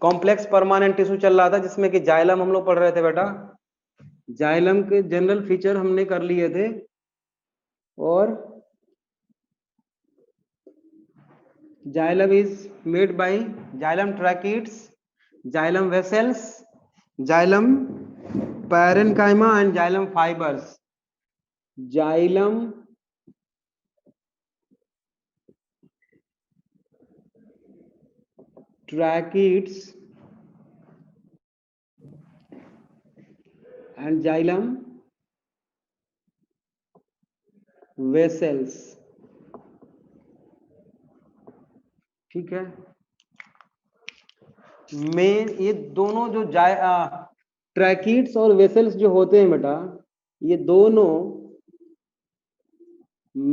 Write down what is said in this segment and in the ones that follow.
Complex permanent tissue चल रहा था जिसमें कि जाइलम हम लोग पढ़ रहे थे बेटा। जाइलम के जनरल फीचर हमने कर लिए थे। और xylem is made by xylem tracheids, xylem vessels, xylem parenchyma and xylem fibres. Xylem tracheids and xylem vessels। ठीक है। मेन ये दोनों जो ट्रैकिड्स और वेसल्स जो होते हैं बेटा, ये दोनों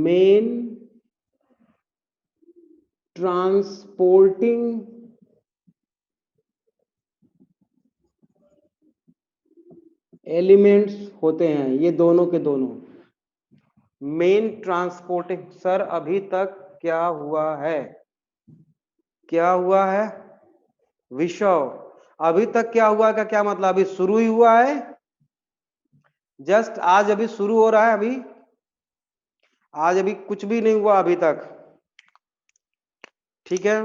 मेन ट्रांसपोर्टिंग एलिमेंट्स होते हैं। ये दोनों के दोनों मेन ट्रांसपोर्टिंग। सर अभी तक क्या हुआ है? क्या हुआ है विश्व? अभी तक क्या हुआ का क्या मतलब? अभी शुरू ही हुआ है, जस्ट आज अभी शुरू हो रहा है। अभी आज अभी कुछ भी नहीं हुआ अभी तक। ठीक है,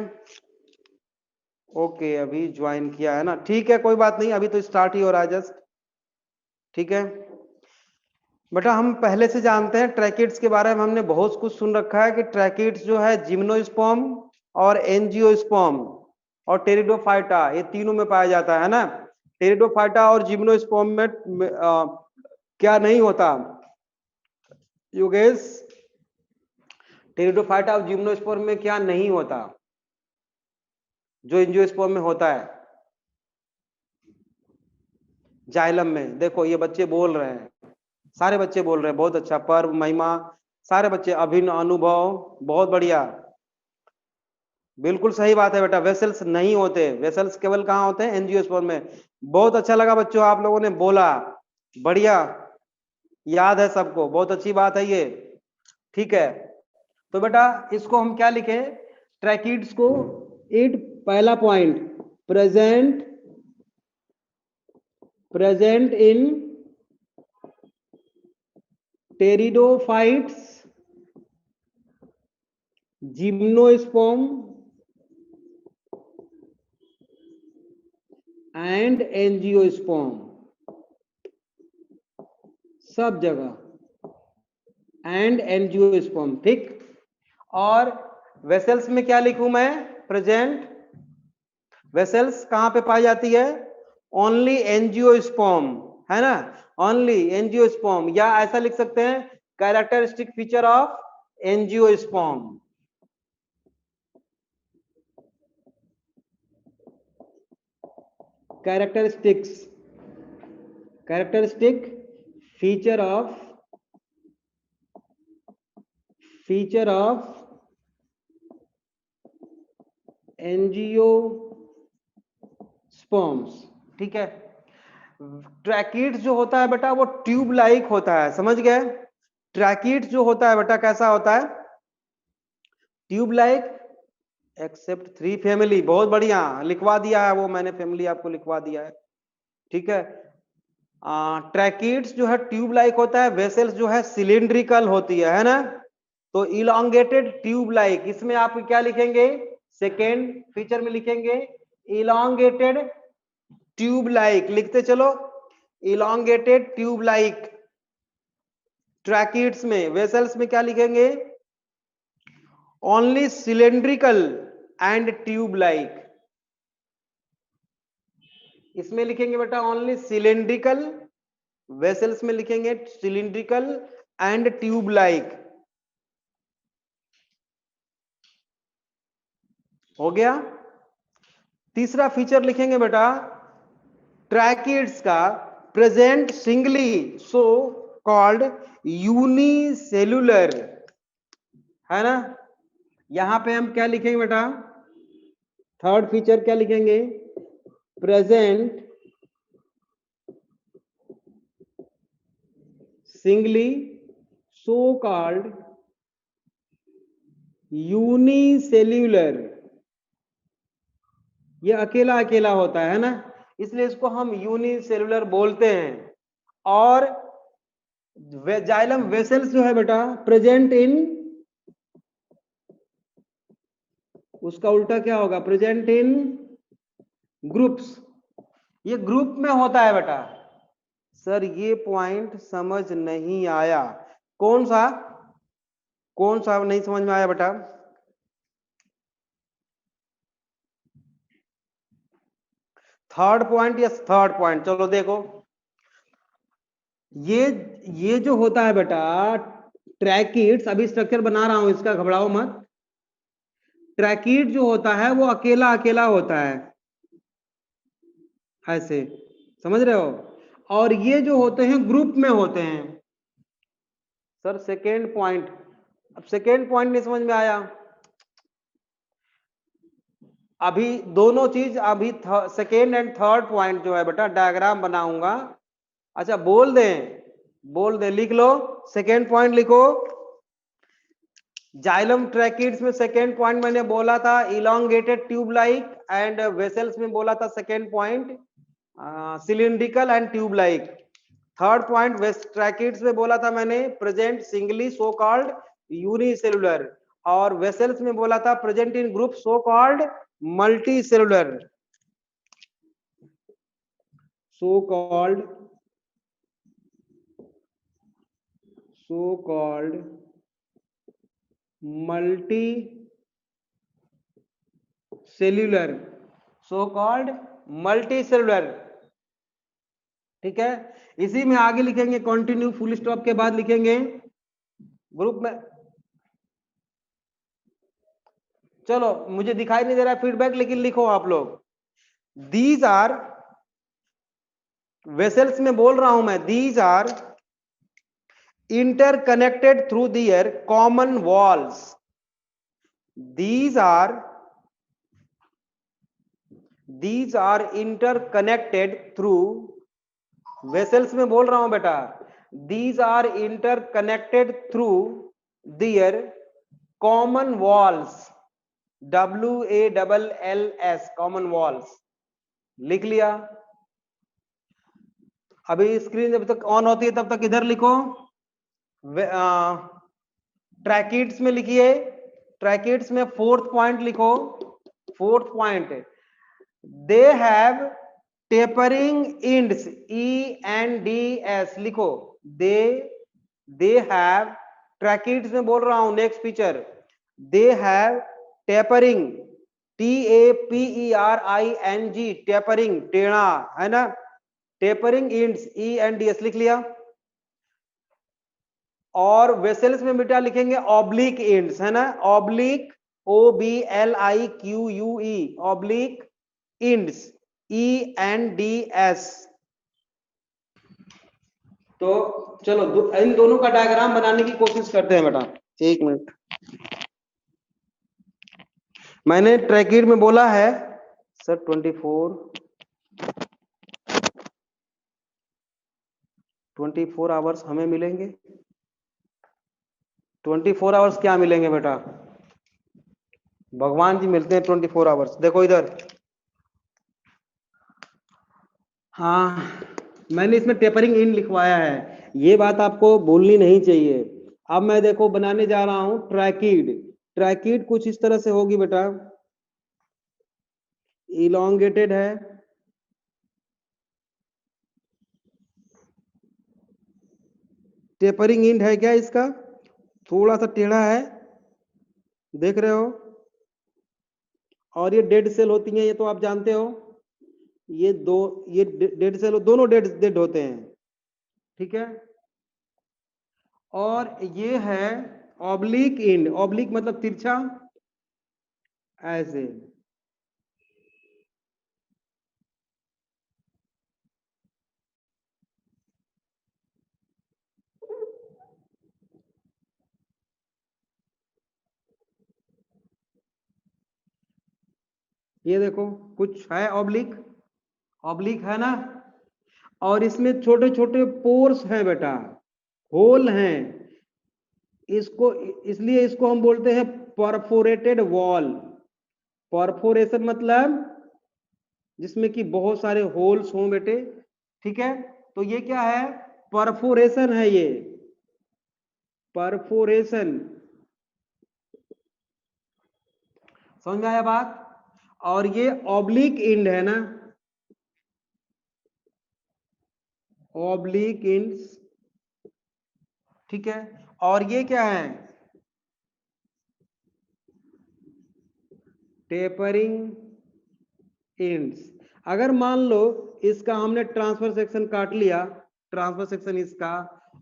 ओके, अभी ज्वाइन किया है ना, ठीक है, कोई बात नहीं, अभी तो स्टार्ट ही हो रहा है जस्ट। ठीक है बेटा, हम पहले से जानते हैं ट्रैकिड्स के बारे में, हमने बहुत कुछ सुन रखा है कि ट्रैकिड्स जो है जिम्नोस्पर्म और एंजियोस्पर्म और टेरिडोफाइटा, ये तीनों में पाया जाता है ना। टेरिडोफाइटा और जिम्नोस्पर्म में क्या नहीं होता योगेश? टेरिडोफाइटा और जिम्नोस्पर्म में क्या नहीं होता जो एंजियोस्पर्म में होता है? जाइलम में। देखो ये बच्चे बोल रहे हैं, सारे बच्चे बोल रहे हैं, बहुत अच्छा। पर्व, महिमा, सारे बच्चे, अभिन्न, अनुभव, बहुत बढ़िया, बिल्कुल सही बात है बेटा। वेसल्स नहीं होते, वेसल्स केवल कहाँ होते हैं? एंजियोस्पर्म में। बहुत अच्छा लगा बच्चों, आप लोगों ने बोला, बढ़िया, याद है सबको, बहुत अच्छी बात है ये। ठीक है, तो बेटा इसको हम क्या लिखे? ट्रैकिड्स को इट, पहला point, present in pteridophytes, gymnosperm and angiosperm, सब जगह एंड एंजियोस्पर्म। ठीक, और वेसल्स में क्या लिखूं मैं? प्रेजेंट। वेसल्स कहां पे पाई जाती है? ओनली एंजियोस्पर्म, है ना, ओनली एंजियोस्पर्म, या ऐसा लिख सकते हैं characteristic feature of angiosperm. Characteristic feature of angiosperms. ठीक है, ट्रैकिड्स जो होता है बेटा वो ट्यूब लाइक होता है, समझ गए? ट्रैकिड्स जो होता है बेटा कैसा होता है? Tube like, except 3 family. बहुत बढ़िया, लिखवा दिया है वो मैंने, फैमिली आपको लिखवा दिया है। ठीक है, ट्रैकिड्स जो है ट्यूब लाइक होता है, वेसल्स जो है सिलिंड्रिकल होती है ना। तो इलांगेटेड ट्यूब लाइक, इसमें आप क्या लिखेंगे? सेकेंड फीचर में लिखेंगे इलांगेटेड ट्यूब लाइक, लिखते चलो, इलांगेटेड ट्यूब लाइक। ट्रैकिड्स में, वेसल्स में क्या लिखेंगे? Only cylindrical and tube like. इसमें लिखेंगे बेटा ओनली सिलेंड्रिकल, वेसल्स में लिखेंगे सिलिंड्रिकल एंड ट्यूब लाइक। हो गया। तीसरा फीचर लिखेंगे बेटा ट्रैकिड्स का, present singly so called unicellular, है ना। यहां पे हम क्या लिखेंगे बेटा? थर्ड फीचर क्या लिखेंगे? Present singly so called unicellular. ये अकेला अकेला होता है ना, इसलिए इसको हम यूनिसेलुलर बोलते हैं। और जाइलम वेसल्स जो है बेटा प्रेजेंट इन, उसका उल्टा क्या होगा, प्रेजेंट इन ग्रुप्स। ये ग्रुप में होता है बेटा। सर ये पॉइंट समझ नहीं आया, कौन सा नहीं समझ में आया बेटा? Third point, yes third point, चलो देखो। ये जो होता है बेटा ट्रैकिड्स, अभी स्ट्रक्चर बना रहा हूं इसका, घबराओ मत। ट्रैकिड जो होता है वो अकेला अकेला होता है, ऐसे, समझ रहे हो? और ये जो होते हैं ग्रुप में होते हैं। सर सेकेंड पॉइंट, अब सेकेंड पॉइंट नहीं समझ में आया। अभी दोनों चीज, अभी सेकेंड एंड थर्ड पॉइंट जो है बेटा डायग्राम बनाऊंगा। अच्छा बोल दें, लिख लो। सेकेंड पॉइंट लिखो, जाइलम ट्रैकिड्स में सेकेंड पॉइंट मैंने बोला था elongated tube like, and vessels में बोला था second point cylindrical and tube like. Third point west tracheids में बोला था मैंने present singly so called unicellular, और वेसल्स में बोला था present in group so called multi cellular, so called multi cellular, so called multi cellular. ठीक है, इसी में आगे लिखेंगे कंटिन्यू, फुल स्टॉप के बाद लिखेंगे ग्रुप में। चलो मुझे दिखाई नहीं दे रहा फीडबैक, लेकिन लिखो आप लोग। दीज आर, वेसल्स में बोल रहा हूं मैं, these are interconnected through their common walls. These are interconnected through, vessels में बोल रहा हूं बेटा, these are interconnected through their common walls, WALLS, common walls। लिख लिया? अभी स्क्रीन जब तक ऑन होती है तब तक इधर लिखो, ट्रैकिड्स में लिखिए, ट्रैकिड्स में फोर्थ पॉइंट लिखो। Fourth point, they have tapering ends, ENDS लिखो। दे हैव, ट्रैकिड्स में बोल रहा हूं next feature, they have tapering, TAPERING, tapering टेढ़ा है ना, टेपरिंग इंड्स, ENDS लिख लिया। और वेसल्स में बेटा लिखेंगे ऑब्लिक एंड्स, है ना, oblique OBLIQUE, oblique ends, ENDS। तो चलो इन दोनों का डायग्राम बनाने की कोशिश करते हैं बेटा। एक मिनट, मैंने ट्रैकिड में बोला है सर 24 आवर्स हमें मिलेंगे। 24 आवर्स क्या मिलेंगे बेटा, भगवान जी मिलते हैं 24 आवर्स। देखो इधर, हाँ मैंने इसमें टेपरिंग इन लिखवाया है, ये बात आपको भूलनी नहीं चाहिए। अब मैं देखो बनाने जा रहा हूं ट्रैकिड। ट्रैकिड कुछ इस तरह से होगी बेटा, इलोंगेटेड है, टेपरिंग इंड है क्या इसका, थोड़ा सा टेढ़ा है, देख रहे हो? और ये डेड सेल होती हैं, ये तो आप जानते हो, ये डेड सेल, दोनों डेड डेड होते हैं, ठीक है। और ये है ऑब्लिक इंड, ऑब्लिक मतलब तिरछा, ऐसे। ये देखो कुछ है ऑब्लिक, ऑब्लिक है ना, और इसमें छोटे छोटे पोर्स हैं बेटा, होल हैं, इसको इसलिए इसको हम बोलते हैं परफोरेटेड वॉल। परफोरेशन मतलब जिसमें कि बहुत सारे होल्स हों बेटे, ठीक है। तो ये क्या है, परफोरेशन है, ये परफोरेशन, समझ में आया बात। और ये ऑब्लिक एंड है ना, ऑब्लिक एंड्स, ठीक है। और ये क्या है, टेपरिंग एंड्स। अगर मान लो इसका हमने ट्रांसफर सेक्शन काट लिया, ट्रांसफर सेक्शन इसका,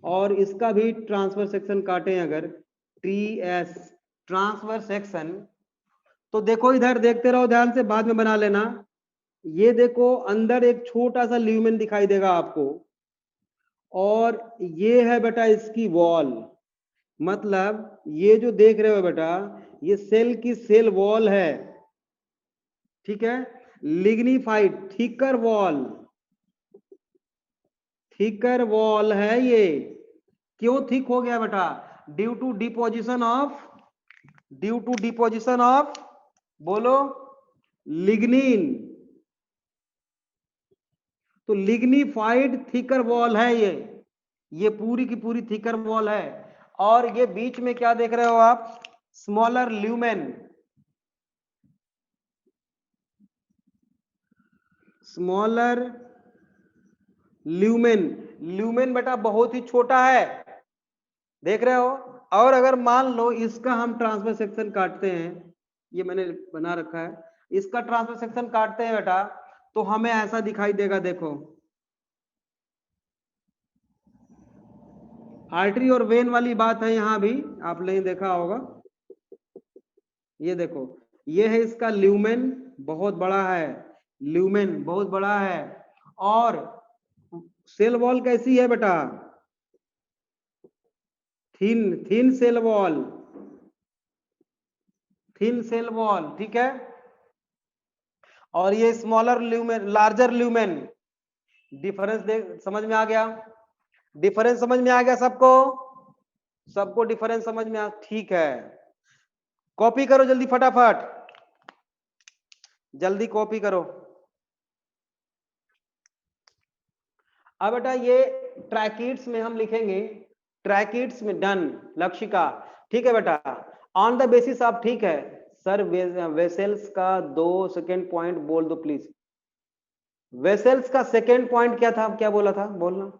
और इसका भी ट्रांसफर सेक्शन काटें अगर, टी एस ट्रांसफर सेक्शन, तो देखो इधर देखते रहो ध्यान से, बाद में बना लेना। ये देखो अंदर एक छोटा सा ल्यूमेन दिखाई देगा आपको, और ये है बेटा इसकी वॉल, मतलब ये जो देख रहे हो बेटा, ये सेल की सेल वॉल है, ठीक है। Lignified thicker wall, thicker wall है ये। क्यों थिक हो गया बेटा, due to deposition of, due to deposition of, बोलो, लिग्निन। तो लिग्निफाइड थिकर वॉल है ये पूरी की पूरी थिकर वॉल है। और ये बीच में क्या देख रहे हो आप, smaller lumen, smaller lumen, lumen बेटा बहुत ही छोटा है, देख रहे हो। और अगर मान लो इसका हम ट्रांसफर सेक्शन काटते हैं, ये मैंने बना रखा है, इसका ट्रांसफर सेक्शन काटते हैं बेटा, तो हमें ऐसा दिखाई देगा, देखो आर्टरी और वेन वाली बात है, यहां भी आपने देखा होगा। ये देखो, ये है इसका ल्यूमेन, बहुत बड़ा है, ल्यूमेन बहुत बड़ा है। और सेल वॉल कैसी है बेटा, thin, thin cell wall, thin cell wall, ठीक है। और ये smaller lumen, larger lumen, difference देख, समझ में आ गया, डिफरेंस समझ में आ गया सबको, सबको डिफरेंस समझ में आ, ठीक है। कॉपी करो जल्दी फटाफट, जल्दी कॉपी करो। अब बेटा ये ट्रैकिड्स में हम लिखेंगे, ट्रैकिड्स में डन, लक्षिका, ठीक है बेटा। ऑन द बेसिस ऑफ, ठीक है सर, वेसल्स का 2 सेकेंड पॉइंट बोल दो प्लीज। वेसल्स का सेकेंड पॉइंट क्या था, क्या बोला था, बोलना।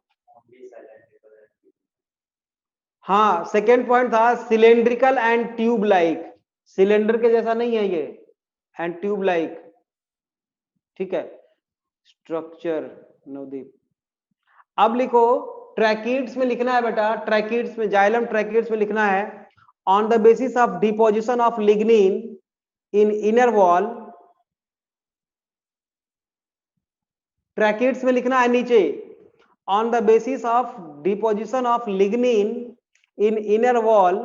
हाँ सेकेंड पॉइंट था cylindrical and tube like, cylinder के जैसा नहीं है ये, एंड ट्यूब लाइक, ठीक है। स्ट्रक्चर, नवदीप। अब लिखो, ट्रैकिड्स में लिखना है बेटा, ट्रैकिड्स में, जाइलम ट्रैकिड्स में लिखना है, on the basis of deposition of lignin in inner wall, tracheids में लिखना है नीचे, on the basis of deposition of lignin in inner wall,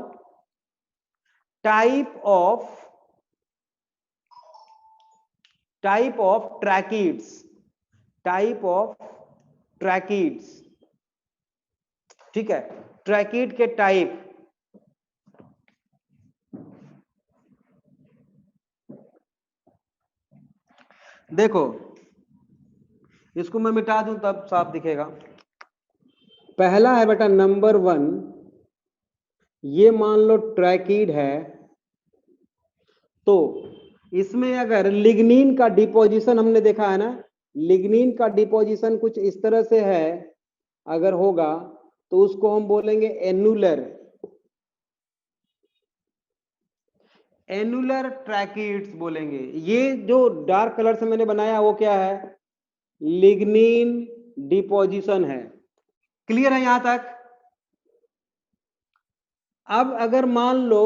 type of tracheids, type of tracheids, ठीक है। ट्रैकिड के टाइप, देखो इसको मैं मिटा दूं तब साफ दिखेगा। पहला है बेटा नंबर 1, ये मान लो ट्रैकिड है, तो इसमें अगर लिग्निन का डिपोजिशन हमने देखा है ना, लिग्निन का डिपोजिशन कुछ इस तरह से है, अगर होगा तो उसको हम बोलेंगे एनुलर, एनुलर ट्रैकिड्स बोलेंगे। ये जो डार्क कलर से मैंने बनाया वो क्या है, लिग्निन डिपोजिशन है, क्लियर है यहां तक। अब अगर मान लो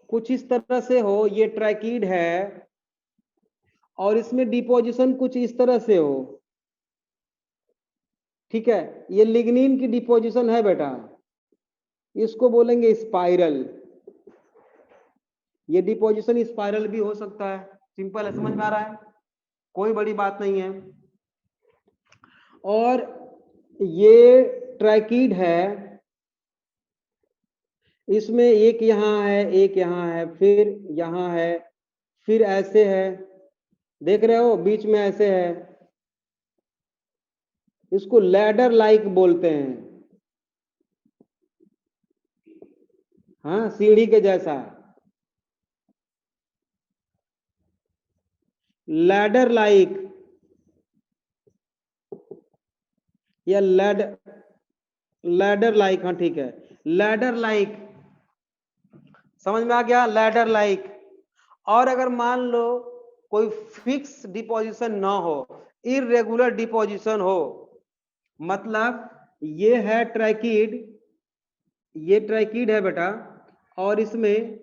कुछ इस तरह से हो, ये ट्रैकिड है और इसमें डिपोजिशन कुछ इस तरह से हो, ठीक है, ये लिग्निन की डिपोजिशन है बेटा, इसको बोलेंगे स्पाइरल, ये डिपोजिशन स्पाइरल भी हो सकता है, सिंपल है, समझ में आ रहा है, कोई बड़ी बात नहीं है। और ये ट्रैकिड है, इसमें एक यहां है, एक यहां है, फिर यहां है, फिर ऐसे है, देख रहे हो बीच में ऐसे है, इसको लैडर लाइक बोलते हैं। हाँ, सीढ़ी के जैसा, लैडर लाइक या लैडर लाइक, हाँ ठीक है, लैडर लाइक, समझ में आ गया, लैडर लाइक। और अगर मान लो कोई फिक्स डिपोजिशन ना हो, इरेगुलर डिपोजिशन हो, मतलब ये है ट्रैकिड, ये ट्रैकिड है बेटा, और इसमें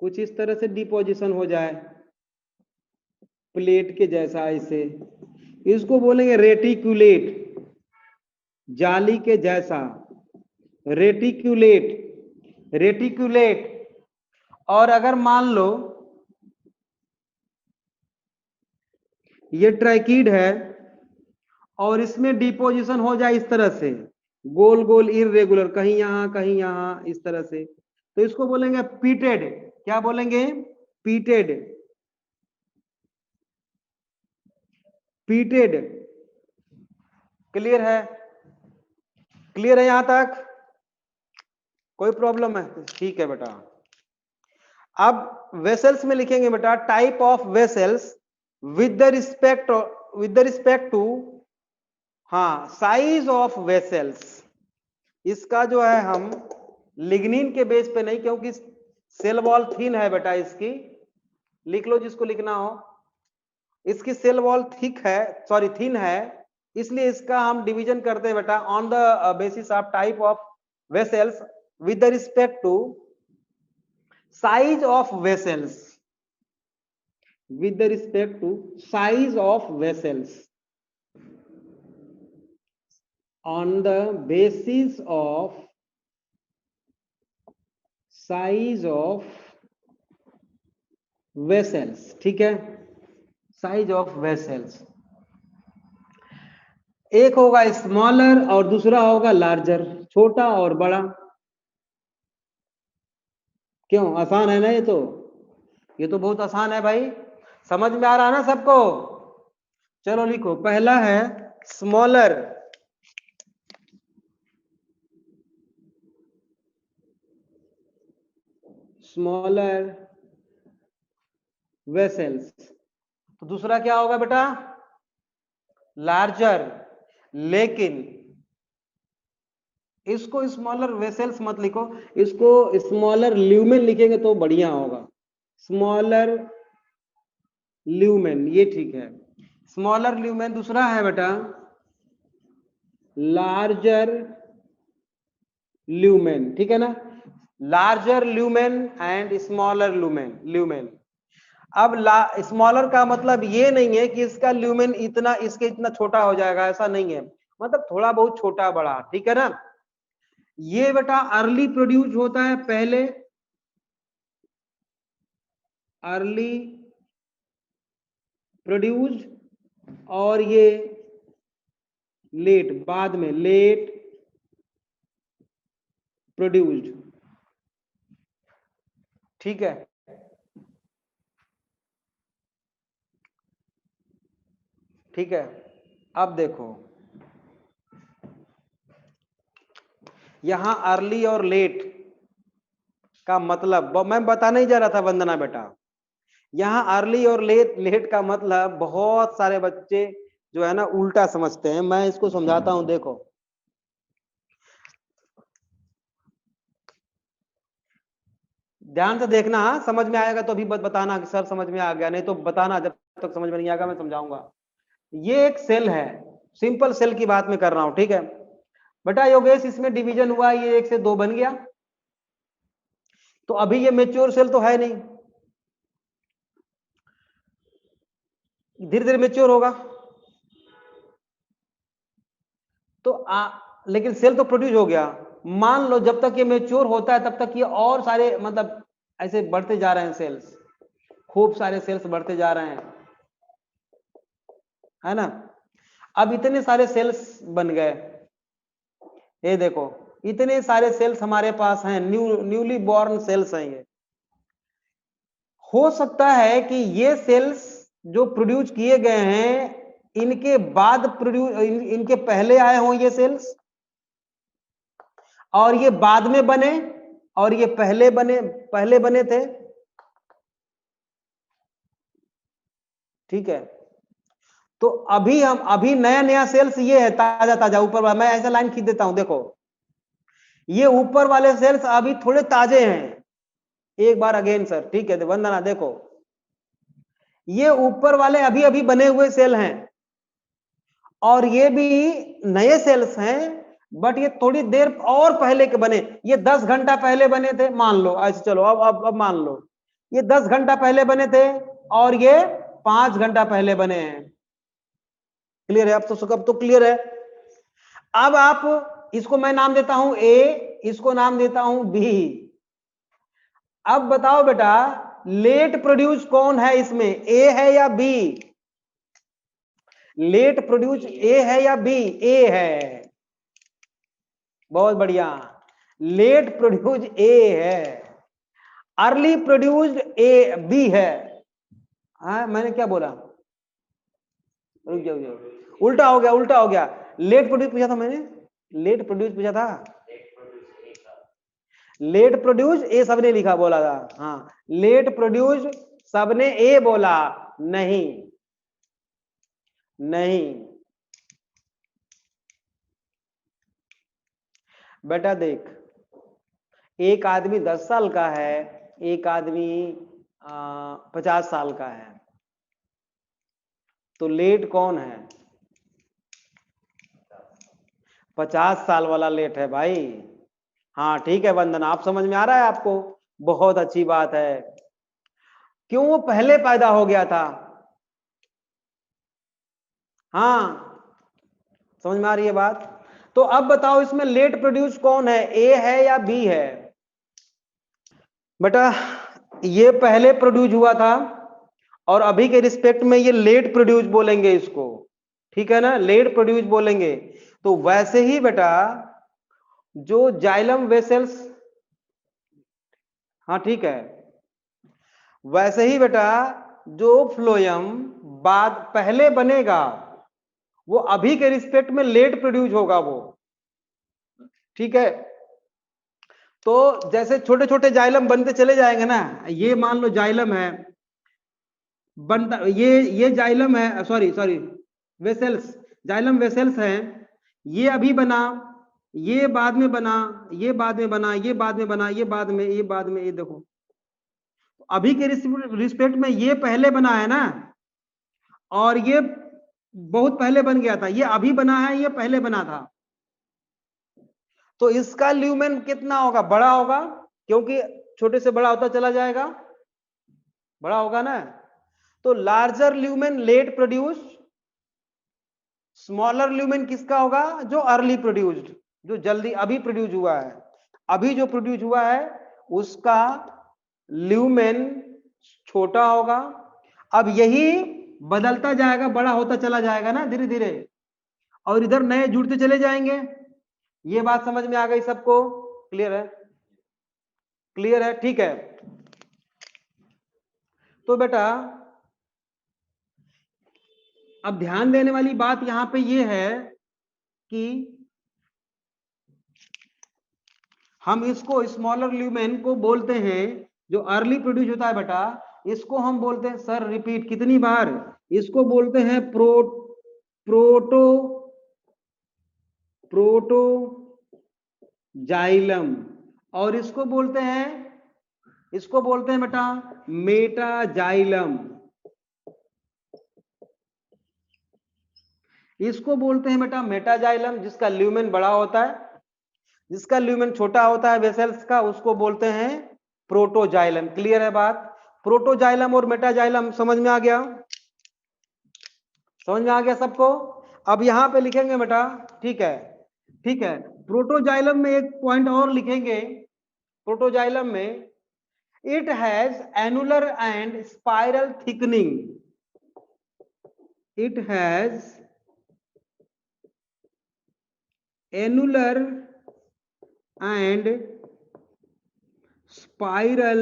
कुछ इस तरह से डिपोजिशन हो जाए प्लेट के जैसा ऐसे, इसको बोलेंगे रेटिकुलेट, जाली के जैसा, रेटिकुलेट, रेटिकुलेट। और अगर मान लो ये ट्रैकिड है और इसमें डिपोजिशन हो जाए इस तरह से, गोल गोल इरेगुलर, कहीं यहां कहीं यहां इस तरह से, तो इसको बोलेंगे पीटेड। क्या बोलेंगे? पीटेड, पीटेड। क्लियर है? क्लियर है यहां तक? कोई प्रॉब्लम है? ठीक है बेटा। अब वेसल्स में लिखेंगे बेटा, type of vessels with the respect to, हाँ, साइज ऑफ वेसल्स। इसका जो है हम लिग्निन के बेस पे नहीं, क्योंकि सेल वॉल थिन है बेटा इसकी, लिख लो जिसको लिखना हो, इसकी सेल वॉल थिक है, सॉरी थिन है, इसलिए इसका हम डिवीजन करते हैं बेटा on the basis of type of vessels with the respect to size of vessels, with the respect to size of vessels, on the basis of size of vessels। ठीक है, size of vessels, एक होगा smaller और दूसरा होगा larger, छोटा और बड़ा। क्यों, आसान है ना ये तो, ये तो बहुत आसान है भाई, समझ में आ रहा है ना सबको? चलो लिखो, पहला है स्मॉलर, स्मॉलर वेसल्स, तो दूसरा क्या होगा बेटा? लार्जर। लेकिन इसको स्मॉलर वेसल्स मत लिखो, इसको स्मॉलर ल्यूमेन लिखेंगे तो बढ़िया होगा, स्मॉलर ल्यूमेन, ये ठीक है, स्मॉलर ल्यूमेन। दूसरा है बेटा लार्जर ल्यूमेन, ठीक है ना, larger lumen and smaller lumen, lumen. अब स्मॉलर का मतलब ये नहीं है कि इसका ल्यूमेन इतना, इसके इतना छोटा हो जाएगा, ऐसा नहीं है, मतलब थोड़ा बहुत छोटा बड़ा, ठीक है ना। ये बेटा अर्ली प्रोड्यूस होता है पहले, अर्ली प्रोड्यूस्ड, और ये लेट, बाद में लेट प्रोड्यूस्ड, ठीक है। ठीक है, अब देखो यहां अर्ली और लेट का मतलब मैं बताने ही जा रहा था वंदना बेटा, यहां अर्ली और लेट, लेट का मतलब बहुत सारे बच्चे जो है ना उल्टा समझते हैं, मैं इसको समझाता हूं, देखो ध्यान से देखना, हाँ समझ में आएगा तो अभी बताना कि सर समझ में आ गया, नहीं तो बताना जब तक समझ में नहीं आएगा मैं समझाऊंगा। ये एक सेल है, सिंपल सेल की बात मैं कर रहा हूं, ठीक है बेटा। योगेश इसमें डिवीजन हुआ, ये 1 से 2 बन गया, तो अभी ये मेच्योर सेल तो है नहीं, धीरे धीरे मेच्योर होगा, तो लेकिन सेल तो प्रोड्यूस हो गया। मान लो जब तक ये मेच्योर होता है तब तक ये और सारे मतलब ऐसे बढ़ते जा रहे हैं सेल्स, खूब सारे सेल्स बढ़ते जा रहे हैं, है ना। अब इतने सारे सेल्स बन गए, ये देखो इतने सारे सेल्स हमारे पास हैं, न्यूली बॉर्न सेल्स हैं ये। हो सकता है कि ये सेल्स जो प्रोड्यूस किए गए हैं इनके बाद इनके पहले आए हों ये सेल्स, और ये बाद में बने, और ये पहले बने थे। ठीक है, तो अभी नया नया सेल्स ये है, ताजा ताजा ऊपर वाला। मैं ऐसा लाइन खींच देता हूं, देखो ये ऊपर वाले सेल्स अभी थोड़े ताजे हैं। एक बार अगेन सर, ठीक है वंदना, देखो ये ऊपर वाले अभी अभी बने हुए सेल हैं, और ये भी नए सेल्स हैं, बट ये थोड़ी देर और पहले के बने। ये 10 घंटा पहले बने थे मान लो, ऐसे चलो अब मान लो ये 10 घंटा पहले बने थे, और ये 5 घंटा पहले बने हैं। क्लियर है? अब तो क्लियर है। अब आप इसको मैं नाम देता हूं ए, इसको नाम देता हूं बी। अब बताओ बेटा, लेट प्रोड्यूस कौन है इसमें, ए है या बी? लेट प्रोड्यूस ए है या बी? ए है। बहुत बढ़िया, लेट प्रोड्यूस ए है, अर्ली प्रोड्यूस्ड ए बी है। हाँ मैंने क्या बोला, रुक जाओ, उल्टा हो गया, उल्टा हो गया। लेट प्रोड्यूस पूछा था मैंने, लेट प्रोड्यूस पूछा था, लेट प्रोड्यूस ए सबने लिखा बोला था। हाँ, लेट प्रोड्यूस सबने ए बोला, नहीं नहीं बेटा देख, एक आदमी 10 साल का है, एक आदमी 50 साल का है, तो लेट कौन है? 50 साल वाला लेट है भाई। हाँ ठीक है वंदना, आप समझ में आ रहा है आपको? बहुत अच्छी बात है। क्यों? वो पहले पैदा हो गया था। हाँ समझ में आ रही है बात? तो अब बताओ इसमें लेट प्रोड्यूस कौन है, ए है या बी है? बेटा ये पहले प्रोड्यूस हुआ था, और अभी के रिस्पेक्ट में ये लेट प्रोड्यूस बोलेंगे इसको, ठीक है ना, लेट प्रोड्यूस बोलेंगे। तो वैसे ही बेटा जो जाइलम वेसल्स, हाँ ठीक है, वैसे ही बेटा जो फ्लोयम बाद पहले बनेगा वो अभी के रिस्पेक्ट में लेट प्रोड्यूस होगा वो, ठीक है। तो जैसे छोटे छोटे जाइलम बनते चले जाएंगे ना, ये मान लो जाइलम है बनता, ये जाइलम है, sorry sorry vessels, xylem vessels है, ये अभी बना, ये बाद में बना, ये बाद में बना, ये बाद में बना, ये बाद में, ये बाद में, ये देखो अभी के रिस्पेक्ट में ये पहले बना है ना, और ये बहुत पहले बन गया था, ये अभी बना है, ये पहले बना था। तो इसका ल्यूमेन कितना होगा? बड़ा होगा, क्योंकि छोटे से बड़ा होता चला जाएगा, बड़ा होगा ना। तो larger lumen let produce, smaller lumen किसका होगा? जो अर्ली प्रोड्यूस्ड, जो जल्दी अभी प्रोड्यूस हुआ है, अभी जो प्रोड्यूस हुआ है उसका ल्यूमेन छोटा होगा। अब यही बदलता जाएगा, बड़ा होता चला जाएगा ना धीरे धीरे, और इधर नए जुड़ते चले जाएंगे। ये बात समझ में आ गई सबको? क्लियर है? क्लियर है, ठीक है। तो बेटा अब ध्यान देने वाली बात यहां पे ये है कि हम इसको स्मॉलर ल्यूमेन को बोलते हैं, जो अर्ली प्रोड्यूस होता है बेटा, इसको हम बोलते हैं, सर रिपीट कितनी बार, इसको बोलते हैं प्रोटो जाइलम, और इसको बोलते हैं बेटा मेटाजाइलम। इसको बोलते हैं बेटा मेटाजाइलम, जिसका ल्यूमेन बड़ा होता है, जिसका ल्यूमेन छोटा होता है वेसल्स का, उसको बोलते हैं प्रोटोजाइलम। क्लियर है बात? प्रोटोजाइलम और मेटाजाइलम समझ में आ गया? समझ में आ गया सबको? अब यहां पे लिखेंगे बेटा, ठीक है, ठीक है। प्रोटोजाइलम में एक पॉइंट और लिखेंगे, प्रोटोजाइलम में it has annular and spiral thickening, it has annular and spiral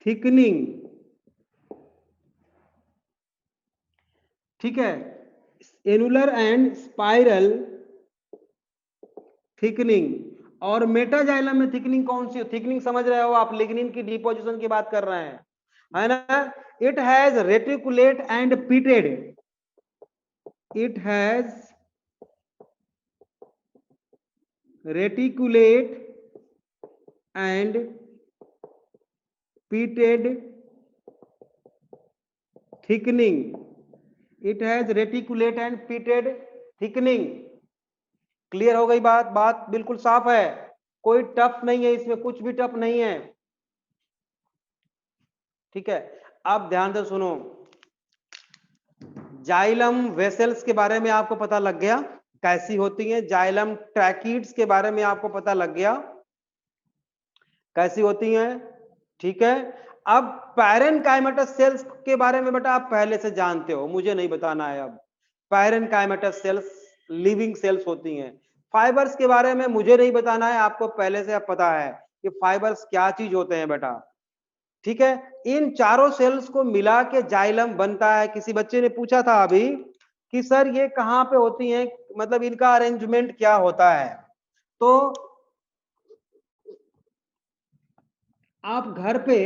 thickening, ठीक है, एनुलर एंड स्पाइरल थिकनिंग। और मेटाजाइलम में थिकनिंग कौन सी? थिकनिंग समझ रहे हो आप, लिग्निन की डिपोजिशन की बात कर रहे हैं, है ना। It has reticulate and pitted, it has reticulate and pitted thickening, it has reticulate and pitted thickening. Clear हो गई बात? बात बिल्कुल साफ है, कोई टफ नहीं है इसमें, कुछ भी टफ नहीं है, ठीक है। अब ध्यान से सुनो, जाइलम वेसल्स के बारे में आपको पता लग गया कैसी होती हैं, जाइलम ट्रैकीड्स के बारे में आपको पता लग गया कैसी होती हैं, ठीक है। अब पैरेनकाइमेटस सेल्स के बारे में बेटा आप पहले से जानते हो, मुझे नहीं बताना है। अब पैरेनकाइमेटस सेल्स लिविंग सेल्स होती हैं। फाइबर्स के बारे में मुझे नहीं बताना है, आपको पहले से अब पता है कि फाइबर्स क्या चीज होते हैं बेटा, ठीक है। इन चारों सेल्स को मिला के जाइलम बनता है। किसी बच्चे ने पूछा था अभी कि सर ये कहाँ पे होती हैं, मतलब इनका अरेंजमेंट क्या होता है। तो आप घर पे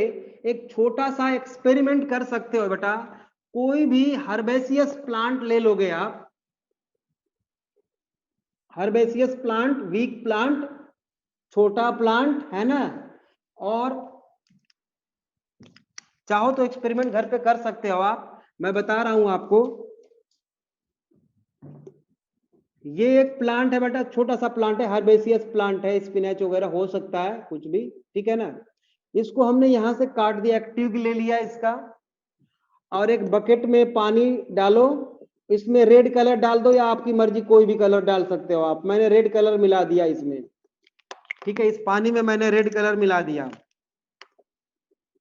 एक छोटा सा एक्सपेरिमेंट कर सकते हो बेटा, कोई भी हर्बेसियस प्लांट ले लोगे आप, हर्बेसियस प्लांट, वीक प्लांट, छोटा प्लांट, है ना, और चाहो तो एक्सपेरिमेंट घर पे कर सकते हो आप। मैं बता रहा हूं आपको, ये एक प्लांट है बेटा, छोटा सा प्लांट है, हर्बेसियस प्लांट है, स्पिनच वगैरह हो सकता है कुछ भी, ठीक है ना। इसको हमने यहां से काट दिया, एक ट्यूब ले लिया इसका, और एक बकेट में पानी डालो, इसमें रेड कलर डाल दो या आपकी मर्जी कोई भी कलर डाल सकते हो आप। मैंने रेड कलर मिला दिया इसमें, ठीक है, इस पानी में मैंने रेड कलर मिला दिया,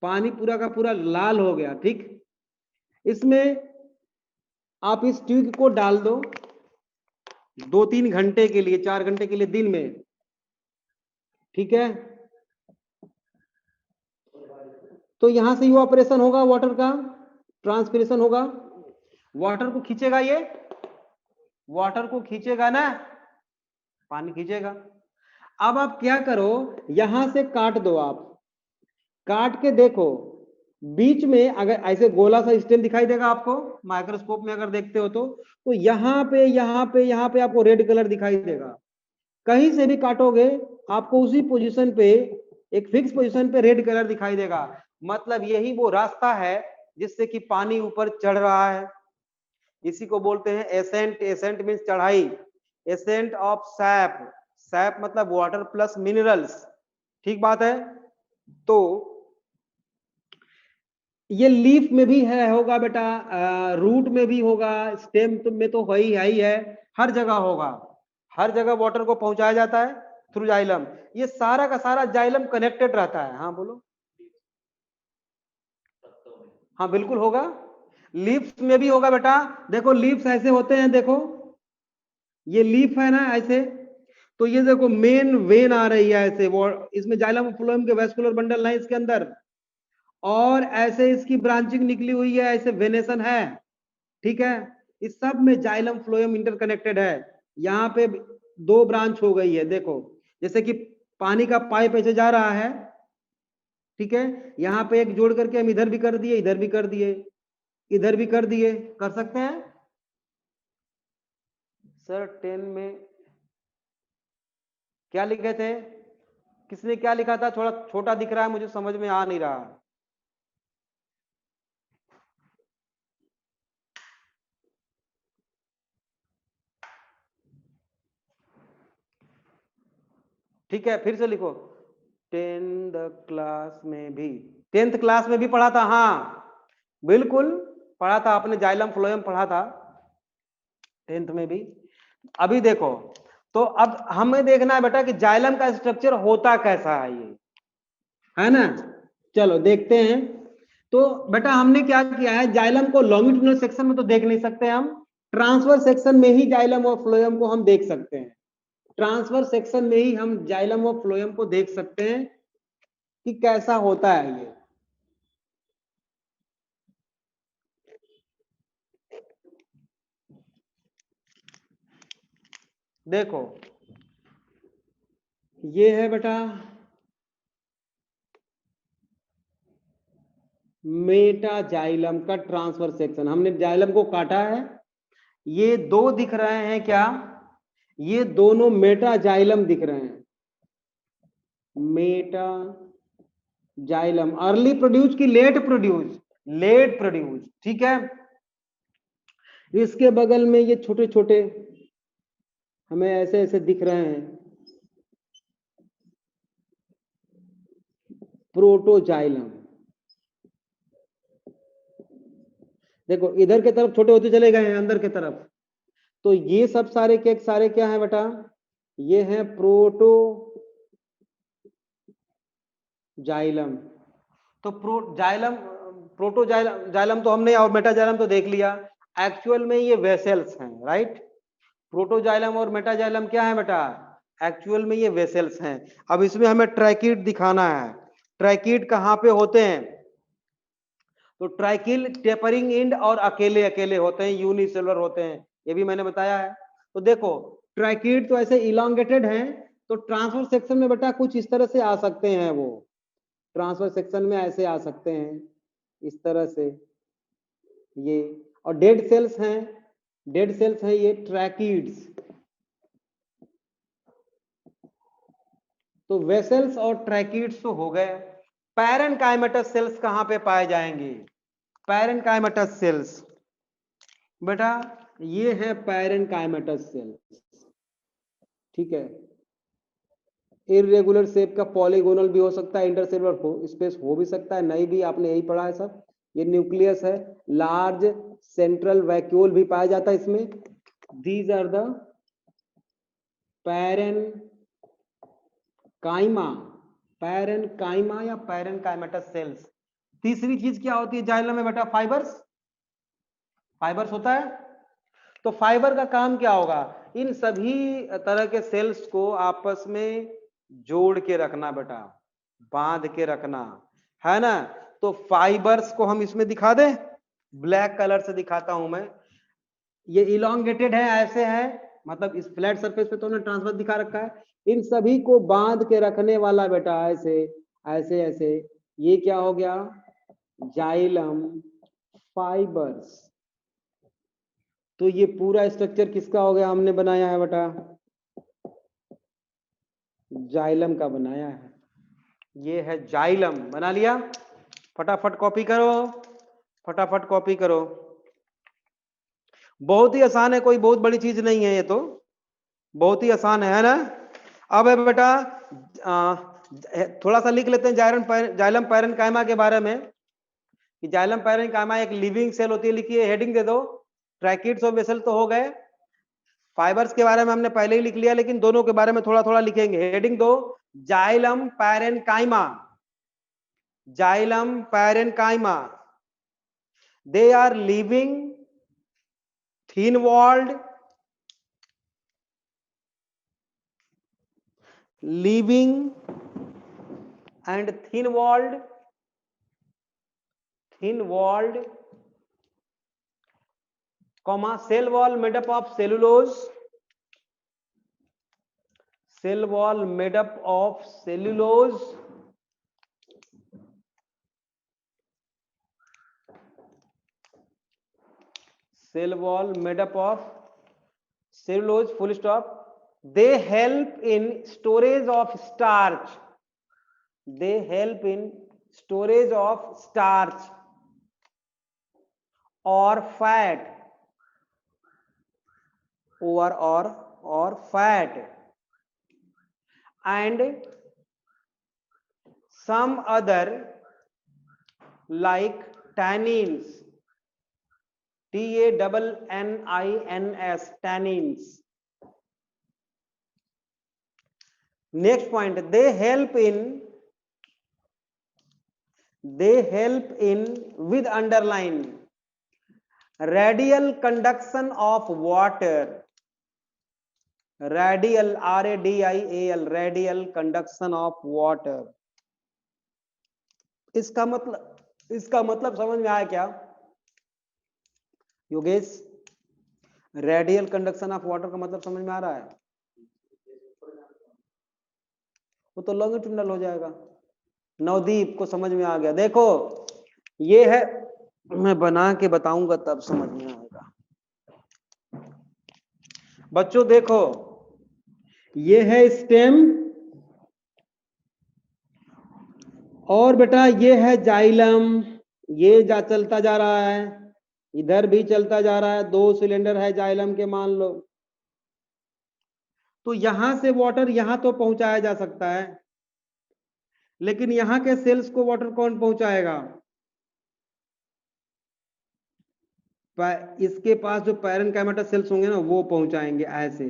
पानी पूरा का पूरा लाल हो गया, ठीक। इसमें आप इस ट्यूब को डाल दो 2-3 घंटे के लिए, 4 घंटे के लिए दिन में, ठीक है। तो यहां से इवापोरेशन होगा, वाटर का ट्रांसपिरेशन होगा, वाटर को खींचेगा, ये वाटर को खींचेगा ना, पानी खींचेगा। अब आप क्या करो, यहां से काट दो, आप काट के देखो, बीच में अगर ऐसे गोला सा स्टेम दिखाई देगा आपको माइक्रोस्कोप में अगर देखते हो तो यहाँ पे यहाँ पे आपको रेड कलर दिखाई देगा। कहीं से भी काटोगे आपको उसी पोजीशन पे, एक फिक्स पोजीशन पे रेड कलर दिखाई देगा, मतलब यही वो रास्ता है जिससे कि पानी ऊपर चढ़ रहा है। इसी को बोलते हैं एसेंट, एसेंट मीन्स चढ़ाई, एसेंट ऑफ सैप, सैप मतलब वाटर प्लस मिनरल्स, ठीक बात है। तो ये लीफ में भी है, होगा बेटा, रूट में भी होगा, स्टेम में तो है ही है, हर जगह होगा, हर जगह वाटर को पहुंचाया जाता है थ्रू जाइलम। ये सारा का सारा जाइलम कनेक्टेड रहता है। हाँ बोलो। हाँ बिल्कुल होगा, लीव्स में भी होगा बेटा। देखो लीव्स ऐसे होते हैं, देखो ये लीफ है ना ऐसे, तो ये देखो मेन वेन आ रही है ऐसे, वो इसमें जाइलम फ्लोएम के वेस्कुलर बंडल है इसके अंदर, और ऐसे इसकी ब्रांचिंग निकली हुई है, ऐसे वेनेशन है, ठीक है। इस सब में जाइलम फ्लोएम इंटरकनेक्टेड है। यहाँ पे 2 ब्रांच हो गई है, देखो जैसे कि पानी का पाइप ऐसे जा रहा है, ठीक है, यहाँ पे एक जोड़ करके हम इधर भी कर दिए, इधर भी कर दिए, इधर भी कर दिए, कर सकते हैं सर। 10 में क्या लिखे थे, किसने क्या लिखा था, थोड़ा छोटा दिख रहा है मुझे, समझ में आ नहीं रहा। ठीक है फिर से लिखो, 10th क्लास में भी, 10th क्लास में भी पढ़ा था, हाँ बिल्कुल पढ़ा था आपने, जाइलम फ्लोएम पढ़ा था 10th में भी। अभी देखो, तो अब हमें देखना है बेटा कि जाइलम का स्ट्रक्चर होता कैसा है, ये है ना। चलो देखते हैं। तो बेटा हमने क्या किया है, जाइलम को लॉन्गिट्यूडिनल सेक्शन में तो देख नहीं सकते हम, ट्रांसवर्स सेक्शन में ही जाइलम और फ्लोएम को हम देख सकते हैं, ट्रांसवर्स सेक्शन में ही हम जाइलम और फ्लोएम को देख सकते हैं कि कैसा होता है ये। देखो ये है बेटा मेटाजाइलम का ट्रांसफर सेक्शन, हमने जाइलम को काटा है, ये दो दिख रहे हैं क्या, ये दोनों मेटाजाइलम दिख रहे हैं, मेटाजाइलम अर्ली प्रोड्यूस की लेट प्रोड्यूस, लेट प्रोड्यूस, ठीक है। इसके बगल में ये छोटे छोटे हमें ऐसे ऐसे दिख रहे हैं, प्रोटोजाइलम। देखो इधर के तरफ छोटे होते चले गए हैं अंदर के तरफ, तो ये सब सारे क्या है बेटा, ये है प्रोटोजाइलम। तो प्रोटोजाइलम तो हमने और मेटाजाइलम तो देख लिया, एक्चुअल में ये वेसल्स हैं, राइट। प्रोटोजाइलम और मेटाजाइलम क्या है बेटा, एक्चुअल में ये वेसल्स हैं। अब इसमें हमें ट्रैकीड दिखाना है, ट्रैकीड कहाँ पे होते हैं, तो ट्राइकिल टेपरिंग एंड और अकेले अकेले होते हैं, यूनिसेलुलर होते हैं, ये भी मैंने बताया है। तो देखो ट्राइकीड तो ऐसे इलांगेटेड हैं, तो ट्रांसफर सेक्शन में बेटा कुछ इस तरह से आ सकते हैं, वो ट्रांसफर सेक्शन में ऐसे आ सकते हैं इस तरह से ये, और डेड सेल्स हैं, डेड सेल्स हैं ये ट्रैकीड्स। तो वेसल्स और ट्रैकीड्स तो हो गए, पैरेनकाइमेटस सेल्स कहां पे पाए जाएंगे, पैरेनकाइमेटस सेल्स बेटा ये है पैरेनकाइमेटस सेल्स, ठीक है। इरेगुलर शेप का पॉलीगोनल भी हो सकता है, इंटरसेलुलर स्पेस हो भी सकता है, नहीं भी, आपने यही पढ़ा है सब। ये न्यूक्लियस है, लार्ज सेंट्रल वैक्यूल भी पाया जाता है इसमें। These are the parenchyma, parenchyma या पैरेनकाइमेटस सेल्स। तीसरी चीज क्या होती है जाइलम में बेटा, फाइबर्स, फाइबर्स होता है। तो फाइबर का काम क्या होगा, इन सभी तरह के सेल्स को आपस में जोड़ के रखना बेटा, बांध के रखना, है ना। तो फाइबर्स को हम इसमें दिखा दें, ब्लैक कलर से दिखाता हूं मैं, ये इलोंगेटेड है, ऐसे है, मतलब इस फ्लैट सरफेस पे तो हमने ट्रांसफर दिखा रखा है, इन सभी को बांध के रखने वाला बेटा ऐसे ऐसे ऐसे, ये क्या हो गया, जाइलम फाइबर्स। तो ये पूरा स्ट्रक्चर किसका हो गया, हमने बनाया है बेटा, जाइलम का बनाया है, ये है जाइलम, बना लिया। फटाफट कॉपी करो, फटाफट कॉपी करो, बहुत ही आसान है, कोई बहुत बड़ी चीज नहीं है, ये तो बहुत ही आसान है ना। अब है बेटा थोड़ा सा लिख लेते हैं जाइलम पैरेनकाइमा के बारे में, कि जाइलम पैरेनकाइमा एक लिविंग सेल होती है, लिखिए, हेडिंग दे दो, ट्रैकिड्स और वेसल तो हो गए, फाइबर्स के बारे में हमने पहले ही लिख लिया, लेकिन दोनों के बारे में थोड़ा थोड़ा लिखेंगे। हेडिंग दो, xylem parenchyma, xylem parenchyma, they are living thin walled, living and thin walled, comma, cell wall made up of cellulose, cell wall made up of cellulose, cell wall made up of cellulose, full stop. They help in storage of starch, they help in storage of starch or fat, or fat, and some other like tannins, TANNINS, tannins. Next point, they help in with underline radial conduction of water, radial, RADIAL, radial conduction of water। इसका मतलब समझ में आया क्या Yogesh, radial conduction of water का मतलब समझ में आ रहा है। वो तो लॉन्गिट्यूडनल हो जाएगा। नवदीप को समझ में आ गया? देखो ये है, मैं बना के बताऊंगा तब समझ में आएगा। बच्चों देखो ये है स्टेम और बेटा ये है जाइलम, ये चलता जा रहा है, इधर भी चलता जा रहा है, 2 सिलेंडर है जाइलम के मान लो। तो यहां से वाटर यहां तो पहुंचाया जा सकता है, लेकिन यहां के सेल्स को वाटर कौन पहुंचाएगा? इसके पास जो पैरेन्काइमेटा सेल्स होंगे ना वो पहुंचाएंगे ऐसे।